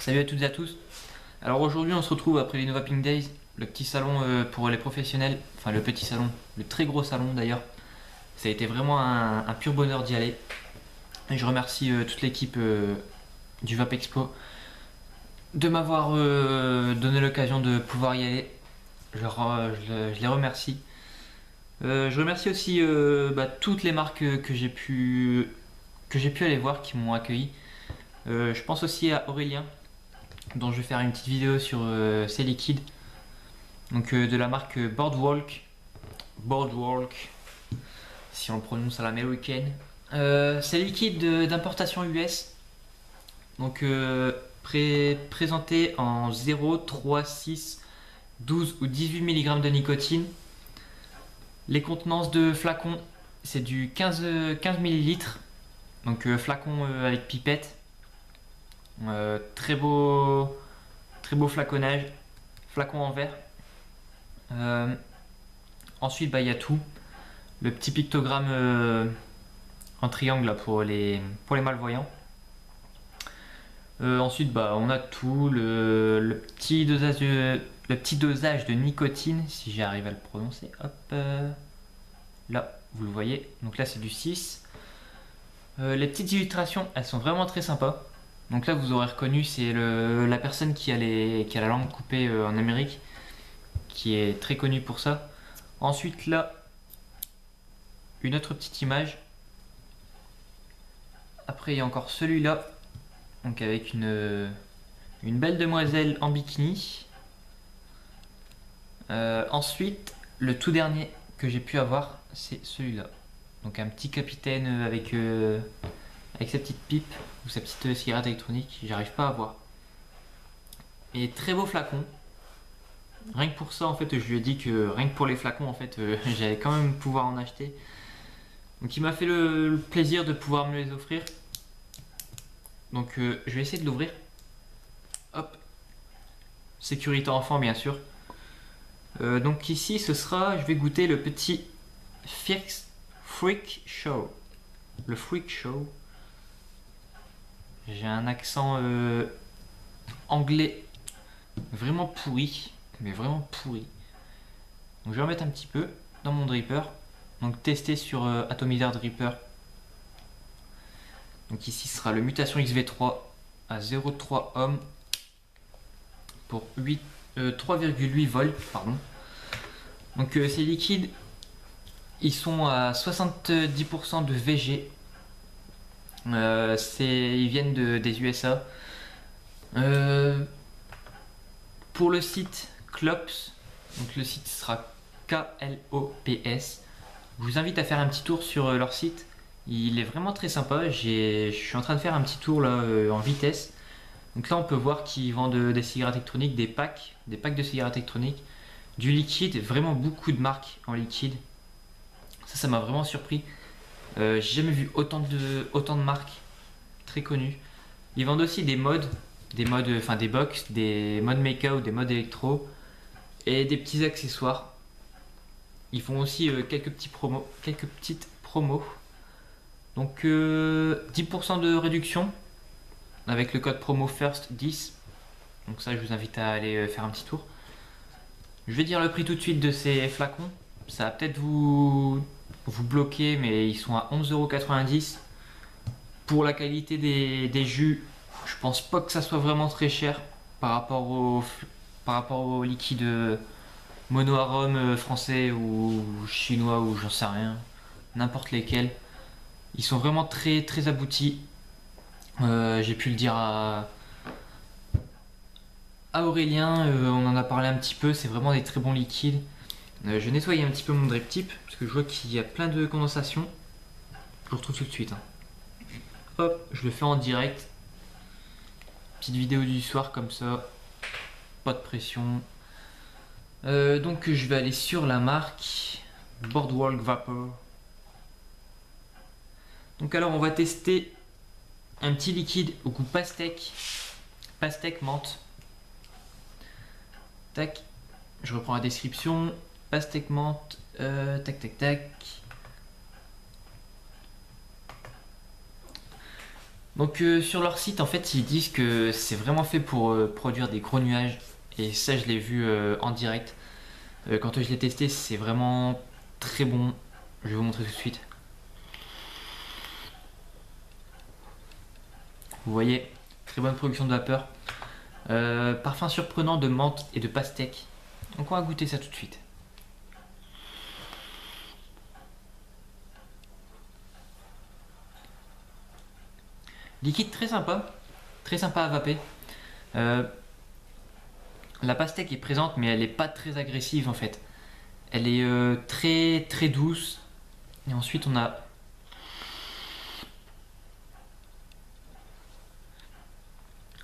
Salut à toutes et à tous. Alors aujourd'hui on se retrouve après les Nova Pink Days, le petit salon pour les professionnels, enfin le petit salon, le très gros salon d'ailleurs. Ça a été vraiment un pur bonheur d'y aller. Et je remercie toute l'équipe du VAP Expo de m'avoir donné l'occasion de pouvoir y aller. Je les remercie. Je remercie aussi toutes les marques que j'ai pu aller voir qui m'ont accueilli. Je pense aussi à Aurélien, dont je vais faire une petite vidéo sur ses liquides. Donc de la marque Boardwalk, si on le prononce à l'américaine. C'est liquide d'importation US. Donc présenté en 0, 3, 6, 12 ou 18 mg de nicotine. Les contenances de flacons, c'est du 15 ml. Donc flacon avec pipette. Très beau flaconnage. Flacon en verre. Ensuite, il y a tout. Le petit pictogramme en triangle là, pour les malvoyants. Ensuite, on a tout. Le petit dosage de nicotine, si j'arrive à le prononcer. Hop, là, vous le voyez. Donc là, c'est du 6. Les petites illustrations, elles sont vraiment très sympas. Donc là, vous aurez reconnu, c'est la personne qui a la langue coupée en Amérique, qui est très connue pour ça. Ensuite, là, une autre petite image. Après, il y a encore celui-là, donc avec une belle demoiselle en bikini. Ensuite, le tout dernier que j'ai pu avoir, c'est celui-là. Donc un petit capitaine avec sa petite pipe ou sa petite cigarette électronique, j'arrive pas à voir. Et très beau flacon. Rien que pour ça, en fait, je lui ai dit que rien que pour les flacons, en fait, j'allais quand même pouvoir en acheter. Donc il m'a fait le plaisir de pouvoir me les offrir. Donc je vais essayer de l'ouvrir. Hop. Sécurité enfant, bien sûr. Donc ici, je vais goûter le petit Freak Show. Le Freak Show. J'ai un accent anglais vraiment pourri, mais vraiment pourri. Donc je vais en mettre un petit peu dans mon dripper. Donc testé sur Atomizer Dripper. Donc ici ce sera le Mutation XV3 à 0,3 ohm pour 3,8 volts. Pardon. Donc ces liquides, ils sont à 70% de VG. Ils viennent des USA. Pour le site Klops, donc le site sera KLOPS. Je vous invite à faire un petit tour sur leur site. Il est vraiment très sympa. Je suis en train de faire un petit tour là en vitesse. Donc là, on peut voir qu'ils vendent des cigarettes électroniques, des packs de cigarettes électroniques, du liquide, vraiment beaucoup de marques en liquide. Ça m'a vraiment surpris. J'ai jamais vu autant de marques très connues. Ils vendent aussi des modes, enfin des box, des modes mecha ou des modes électro et des petits accessoires. Ils font aussi quelques petites promos. Donc 10% de réduction avec le code promo FIRST10. Donc ça, je vous invite à aller faire un petit tour. Je vais dire le prix tout de suite de ces flacons. Ça va peut-être vous bloquer, mais ils sont à 11,90 €. Pour la qualité des jus, je pense pas que ça soit vraiment très cher par rapport au liquide mono-arôme français ou chinois ou j'en sais rien, n'importe lesquels. Ils sont vraiment très très aboutis. J'ai pu le dire à Aurélien, on en a parlé un petit peu, c'est vraiment des très bons liquides. Je vais nettoyer un petit peu mon drip tip parce que je vois qu'il y a plein de condensation. Je le retrouve tout de suite. Hop, je le fais en direct. Petite vidéo du soir comme ça. Pas de pression. Donc je vais aller sur la marque Boardwalk Vapor. Donc alors on va tester un petit liquide au goût pastèque menthe. Tac, je reprends la description. Pastèque menthe, tac tac tac. Donc sur leur site, en fait, ils disent que c'est vraiment fait pour produire des gros nuages. Et ça, je l'ai vu en direct. Quand je l'ai testé, c'est vraiment très bon. Je vais vous montrer tout de suite. Vous voyez, très bonne production de vapeur. Parfum surprenant de menthe et de pastèque. Donc on va goûter ça tout de suite. Liquide très sympa à vaper. Euh, la pastèque est présente, mais elle n'est pas très agressive en fait. Elle est très douce. Et ensuite on a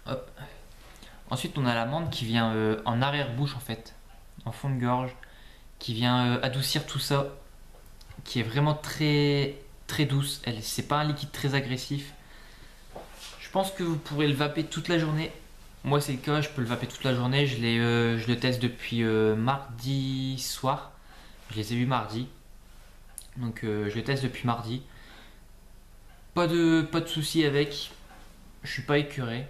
hop. Ensuite on a la menthe qui vient en arrière-bouche en fait, en fond de gorge, qui vient adoucir tout ça, qui est vraiment très douce. C'est pas un liquide très agressif. Je pense que vous pourrez le vaper toute la journée. Moi c'est le cas, je peux le vaper toute la journée. Je le teste depuis mardi soir. Je les ai eu mardi. Donc je le teste depuis mardi. Pas de soucis avec. Je suis pas écœuré.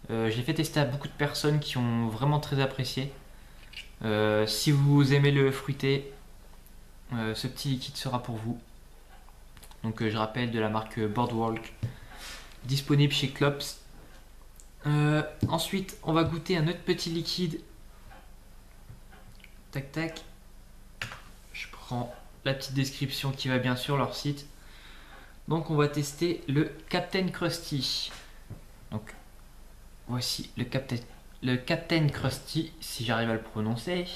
J'ai fait tester à beaucoup de personnes qui ont vraiment très apprécié. Si vous aimez le fruité, ce petit liquide sera pour vous. Donc je rappelle de la marque Boardwalk, disponible chez Clops. Ensuite, on va goûter un autre petit liquide. Tac tac. Je prends la petite description qui va bien sur leur site. Donc on va tester le Captain Krusty. Donc voici le Captain Krusty, si j'arrive à le prononcer.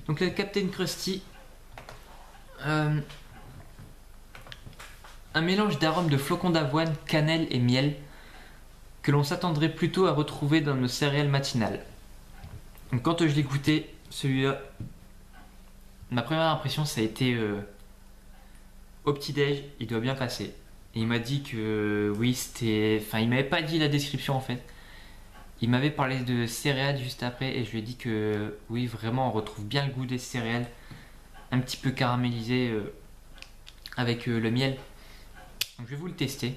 Donc le Captain Krusty, un mélange d'arômes de flocons d'avoine, cannelle et miel que l'on s'attendrait plutôt à retrouver dans nos céréales matinales. Donc quand je l'ai goûté, celui-là, ma première impression ça a été au petit-déj, il doit bien passer. Et il m'a dit que oui, c'était. Enfin, il m'avait pas dit la description en fait. Il m'avait parlé de céréales juste après et je lui ai dit que oui, vraiment, on retrouve bien le goût des céréales, un petit peu caramélisé avec le miel. Donc je vais vous le tester.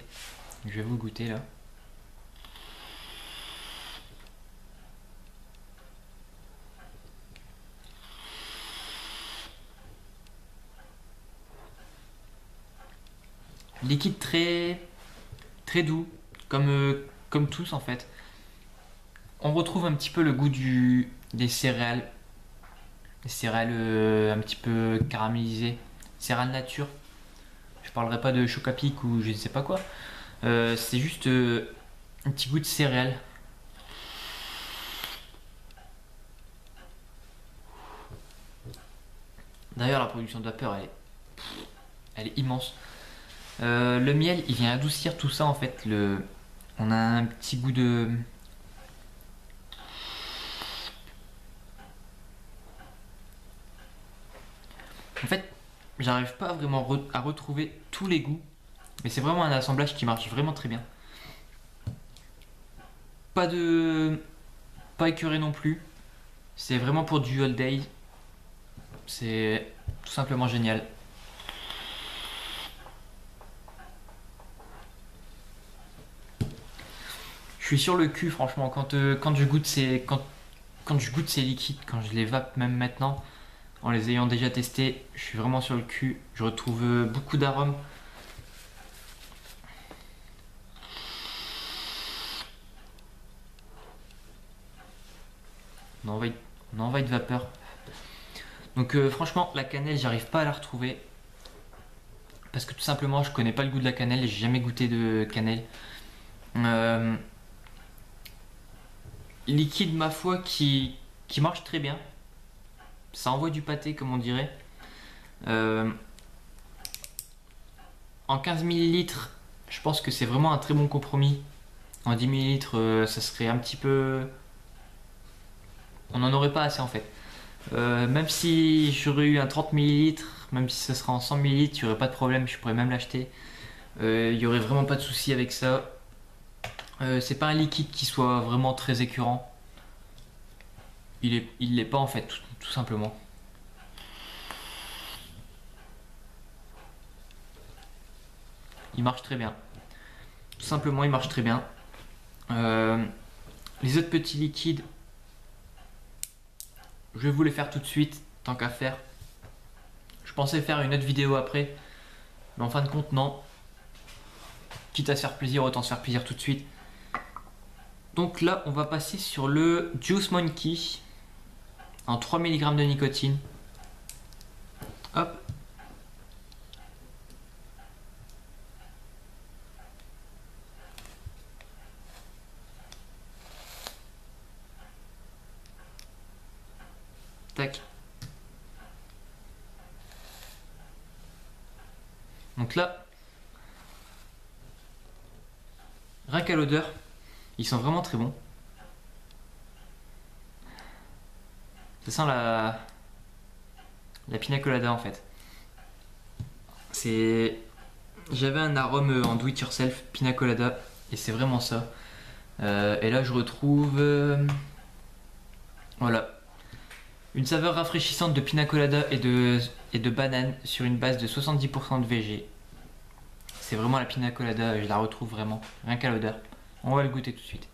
Je vais vous le goûter là. Liquide très doux, comme tous en fait. On retrouve un petit peu le goût des céréales un petit peu caramélisées, céréales nature. Je parlerai pas de choc à pic ou je ne sais pas quoi. C'est juste un petit goût de céréales. D'ailleurs, la production de vapeur, elle est immense. Le miel, il vient adoucir tout ça en fait. On a un petit goût de. En fait, j'arrive pas vraiment à retrouver tous les goûts, mais c'est vraiment un assemblage qui marche vraiment très bien. Pas de. Pas écœuré non plus. C'est vraiment pour du all day. C'est tout simplement génial. Je suis sur le cul franchement quand je goûte ces liquides, quand je les vape même maintenant, en les ayant déjà testés, je suis vraiment sur le cul. Je retrouve beaucoup d'arômes. On envahit de vapeur. Donc franchement, la cannelle, j'arrive pas à la retrouver. Parce que tout simplement, je connais pas le goût de la cannelle et j'ai jamais goûté de cannelle. Euh, Liquide, ma foi, qui marche très bien. Ça envoie du pâté, comme on dirait. Euh, En 15 millilitres, je pense que c'est vraiment un très bon compromis. En 10 millilitres, ça serait un petit peu. On n'en aurait pas assez en fait. Même si j'aurais eu un 30 millilitres, même si ça sera en 100 millilitres, il n'y aurait pas de problème, je pourrais même l'acheter. Il n'y aurait vraiment pas de souci avec ça. C'est pas un liquide qui soit vraiment très écœurant. Il l'est pas en fait, tout simplement. Il marche très bien. Tout simplement, il marche très bien. Les autres petits liquides, je vais vous les faire tout de suite, tant qu'à faire. Je pensais faire une autre vidéo après, mais en fin de compte, non. Quitte à se faire plaisir, autant se faire plaisir tout de suite. Donc là, on va passer sur le Juice Monkey en 3 mg de nicotine. Hop. Tac. Donc là, rien qu'à l'odeur, ils sont vraiment très bons. Ça sent la pina colada en fait. J'avais un arôme en do it yourself pina colada et c'est vraiment ça. Et là je retrouve voilà, une saveur rafraîchissante de pina colada et de banane sur une base de 70% de VG. C'est vraiment la pina colada, je la retrouve vraiment, rien qu'à l'odeur. On va le goûter tout de suite.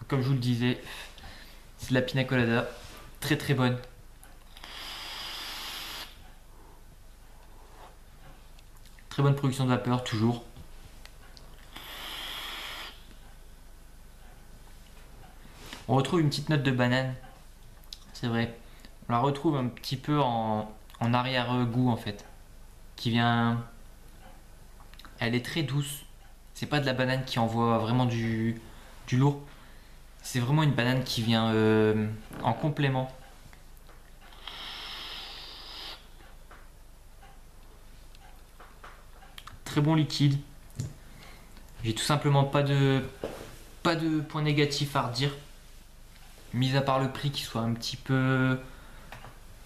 Comme je vous le disais, c'est de la pina colada, très très bonne. Très bonne production de vapeur, toujours. On retrouve une petite note de banane, c'est vrai. On la retrouve un petit peu en arrière-goût en fait. Qui vient... Elle est très douce. C'est pas de la banane qui envoie vraiment du lourd. C'est vraiment une banane qui vient en complément. Très bon liquide. J'ai tout simplement pas de points négatifs à redire. Mis à part le prix qui soit un petit peu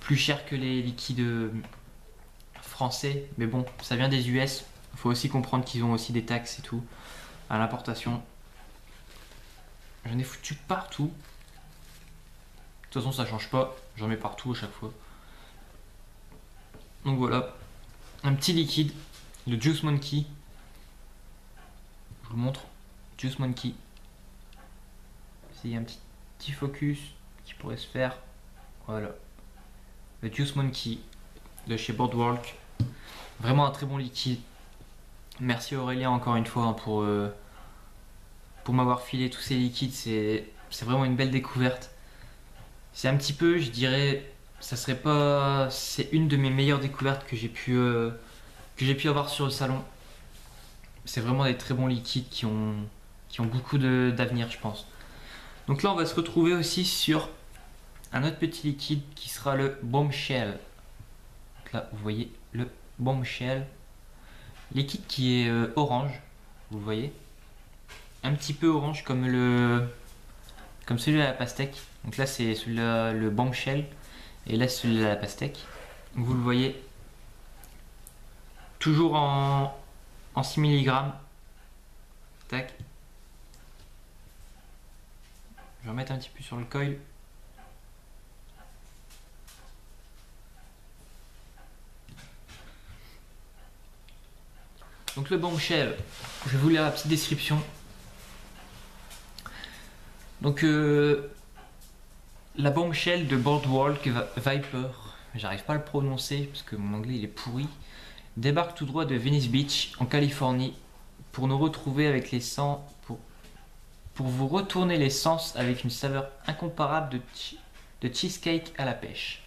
plus cher que les liquides français. Mais bon, ça vient des US. Il faut aussi comprendre qu'ils ont aussi des taxes et tout à l'importation. J'en ai foutu partout. De toute façon, ça change pas. J'en mets partout à chaque fois. Donc voilà. Un petit liquide. Le Juice Monkey. Je vous le montre. Juice Monkey. C'est un petit focus qui pourrait se faire. Voilà. Le Juice Monkey de chez Boardwalk. Vraiment un très bon liquide. Merci Aurélien encore une fois pour m'avoir filé tous ces liquides. C'est vraiment une belle découverte. C'est un petit peu, je dirais, ça serait pas. C'est une de mes meilleures découvertes que j'ai pu avoir sur le salon. C'est vraiment des très bons liquides qui ont beaucoup d'avenir, je pense. Donc là, on va se retrouver aussi sur un autre petit liquide qui sera le Bombshell. Donc là, vous voyez le Bombshell. Liquide qui est orange, vous le voyez. Un petit peu orange comme celui à la pastèque. Donc là, c'est celui-là, le Bombshell. Et là, celui-là, la pastèque. Donc, vous le voyez. Toujours en 6 mg. Tac. Je vais remettre un petit peu sur le coil. Donc le Bombshell, je vais vous lire la petite description. Donc la Bombshell de Boardwalk Viper, j'arrive pas à le prononcer parce que mon anglais il est pourri, débarque tout droit de Venice Beach en Californie pour nous retrouver avec les sens, pour vous retourner les sens avec une saveur incomparable de cheesecake à la pêche.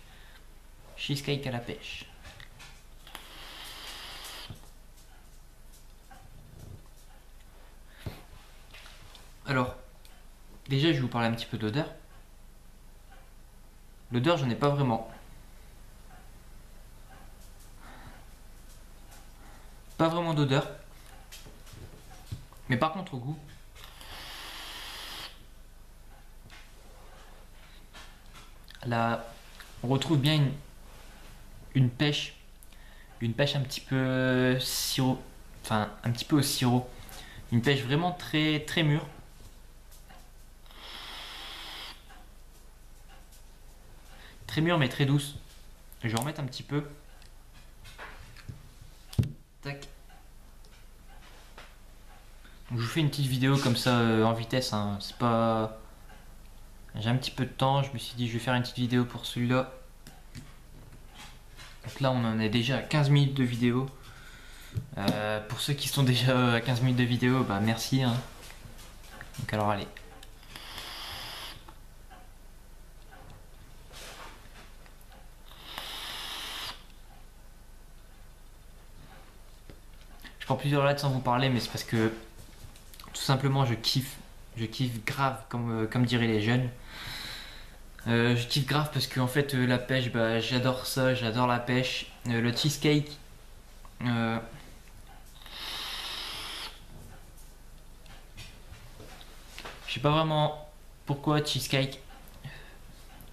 Cheesecake à la pêche. Alors, déjà je vais vous parler un petit peu d'odeur. L'odeur, j'en ai pas vraiment. Pas vraiment d'odeur. Mais par contre au goût. Là, on retrouve bien une pêche. Une pêche un petit peu sirop. Enfin, un petit peu au sirop. Une pêche vraiment très très mûre. Très mûre mais très douce. Je vais remettre un petit peu. Tac. Donc, je vous fais une petite vidéo comme ça en vitesse, hein. C'est pas... J'ai un petit peu de temps, je me suis dit je vais faire une petite vidéo pour celui-là. Donc là on en est déjà à 15 minutes de vidéo. Pour ceux qui sont déjà à 15 minutes de vidéo, bah merci, hein. Donc alors allez. Je prends plusieurs lattes sans vous parler, mais c'est parce que tout simplement je kiffe grave comme diraient les jeunes. Je kiffe grave parce que en fait la pêche, bah, j'adore ça, j'adore la pêche. Le cheesecake, je sais pas vraiment pourquoi cheesecake.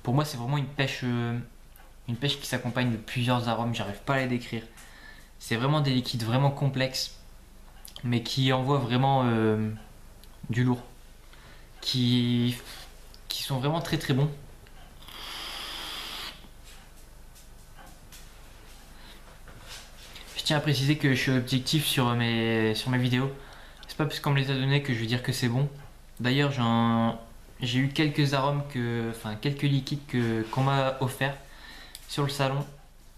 Pour moi c'est vraiment une pêche qui s'accompagne de plusieurs arômes, j'arrive pas à les décrire. C'est vraiment des liquides vraiment complexes, mais qui envoient vraiment du lourd, qui, qui sont vraiment très très bons. Je tiens à préciser que je suis objectif sur mes vidéos. C'est pas parce qu'on me les a donnés que je vais dire que c'est bon. D'ailleurs, j'ai eu quelques arômes enfin quelques liquides qu'on m'a offert sur le salon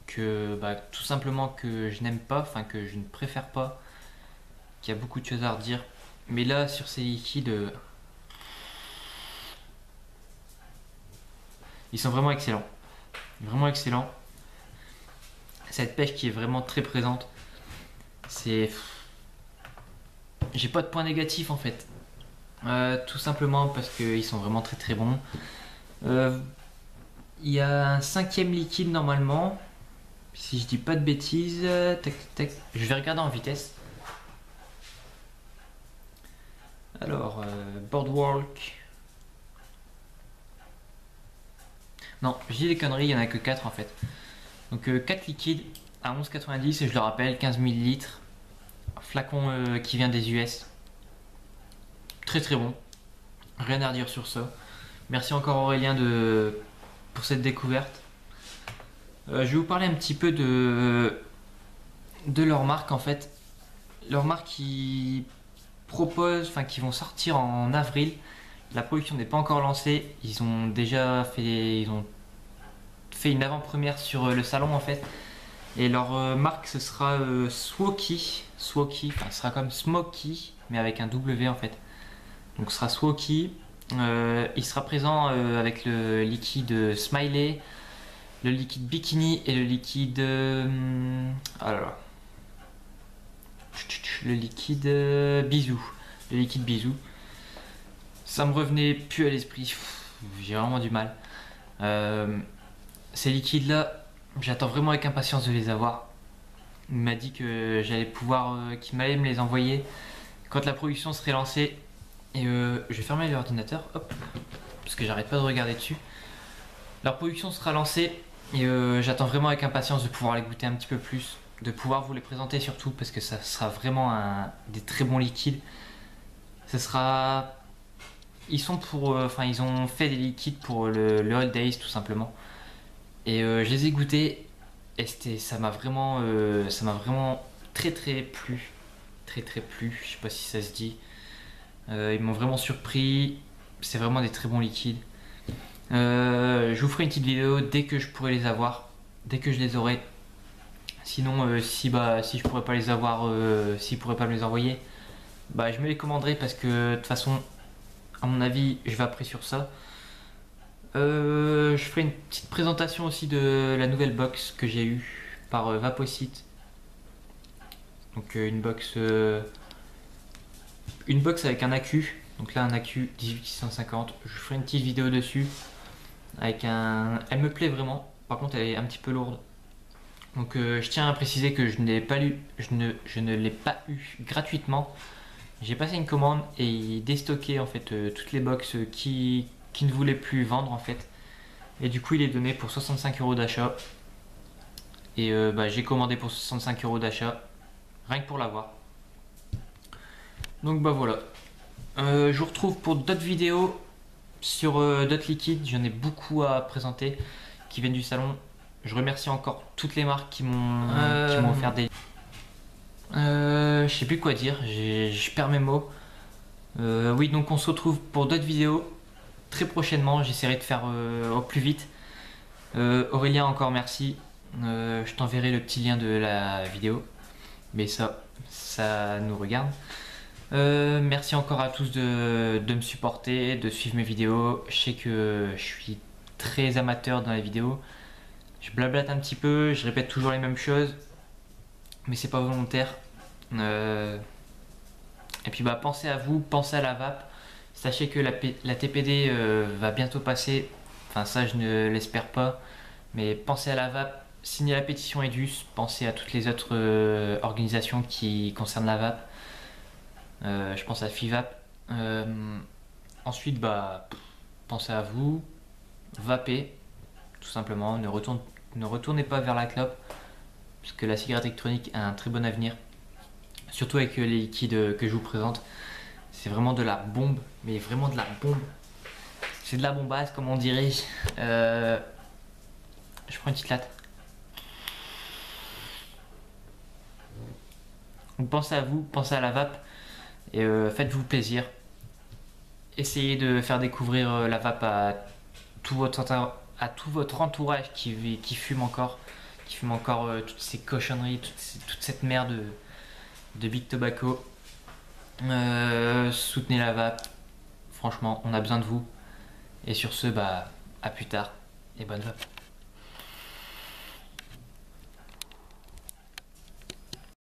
que bah, tout simplement que je n'aime pas, enfin que je ne préfère pas. Qu'il y a beaucoup de choses à redire. Mais là, sur ces liquides, ils sont vraiment excellents. Vraiment excellents. Cette pêche qui est vraiment très présente. C'est... J'ai pas de point négatif en fait. Tout simplement parce qu'ils sont vraiment très très bons. Il y a un cinquième liquide normalement. Si je dis pas de bêtises. Tac, tac. Je vais regarder en vitesse. Alors, Boardwalk. Non, je dis des conneries, il n'y en a que 4 en fait. Donc 4 liquides à 11,90 et je le rappelle, 15 ml. Flacon qui vient des US. Très très bon. Rien à redire sur ça. Merci encore Aurélien pour cette découverte. Je vais vous parler un petit peu de leur marque en fait. Leur marque qui propose, enfin qui vont sortir en avril. La production n'est pas encore lancée. Ils ont fait une avant-première sur le salon en fait. Et leur marque ce sera Swoky. Swoky, enfin ce sera comme Smoky, mais avec un W en fait. Donc ce sera Swoky. Il sera présent avec le liquide Smiley, le liquide Bikini et le liquide. Oh là là. Le liquide Bisou. Le liquide Bisou. Ça me revenait plus à l'esprit. J'ai vraiment du mal. Ces liquides là, j'attends vraiment avec impatience de les avoir. Il m'a dit que j'allais pouvoir, qu'il m'allait me les envoyer quand la production serait lancée. Et je vais fermer l'ordinateur, hop, parce que j'arrête pas de regarder dessus. La production sera lancée et j'attends vraiment avec impatience de pouvoir les goûter un petit peu plus, de pouvoir vous les présenter surtout parce que ça sera vraiment des très bons liquides. Ça sera, ils ont fait des liquides pour le Old Days tout simplement. Et je les ai goûtés et ça m'a vraiment très très plu, très très plu. Je sais pas si ça se dit. Ils m'ont vraiment surpris. C'est vraiment des très bons liquides. Je vous ferai une petite vidéo dès que je pourrai les avoir, dès que je les aurai. Sinon, si je pourrais pas les avoir, s'ils pourraient pas me les envoyer, bah je me les commanderai parce que de toute façon, à mon avis, je vais après sur ça. Je ferai une petite présentation aussi de la nouvelle box que j'ai eue par Vaposite. Donc une box avec un accu. Donc là un accu 18650. Je ferai une petite vidéo dessus. Elle me plaît vraiment. Par contre elle est un petit peu lourde. Donc je tiens à préciser que je ne l'ai pas eu gratuitement. J'ai passé une commande et il déstockait en fait toutes les box qui ne voulait plus vendre en fait. Et du coup il est donné pour 65 € d'achat. Et j'ai commandé pour 65 € d'achat. Rien que pour l'avoir. Donc bah voilà. Je vous retrouve pour d'autres vidéos sur d'autres liquides. J'en ai beaucoup à présenter qui viennent du salon. Je remercie encore toutes les marques qui m'ont offert des... je sais plus quoi dire, je perds mes mots. Oui, donc on se retrouve pour d'autres vidéos très prochainement. J'essaierai de faire au plus vite. Aurélien, encore merci. Je t'enverrai le petit lien de la vidéo. Mais ça nous regarde. Merci encore à tous de me supporter, de suivre mes vidéos. Je sais que je suis très amateur dans les vidéos. Je blablate un petit peu, je répète toujours les mêmes choses. Mais c'est pas volontaire. Et puis bah pensez à vous, pensez à la vape. Sachez que la TPD va bientôt passer. Enfin ça je ne l'espère pas. Mais pensez à la vape, signez la pétition EDUS, pensez à toutes les autres organisations qui concernent la vape. Je pense à FIVAP. Ensuite bah pensez à vous, vapez, tout simplement. Ne retournez pas vers la clope. Parce que la cigarette électronique a un très bon avenir. Surtout avec les liquides que je vous présente. C'est vraiment de la bombe, mais vraiment de la bombe. C'est de la bombasse, comme on dirait. Je prends une petite latte. Donc pensez à vous, pensez à la vape et faites-vous plaisir. Essayez de faire découvrir la vape à tout votre entourage qui fume encore, toutes ces cochonneries, toute cette merde de Big Tobacco. Soutenez la vape, franchement, on a besoin de vous. Et sur ce, bah, à plus tard et bonne vape.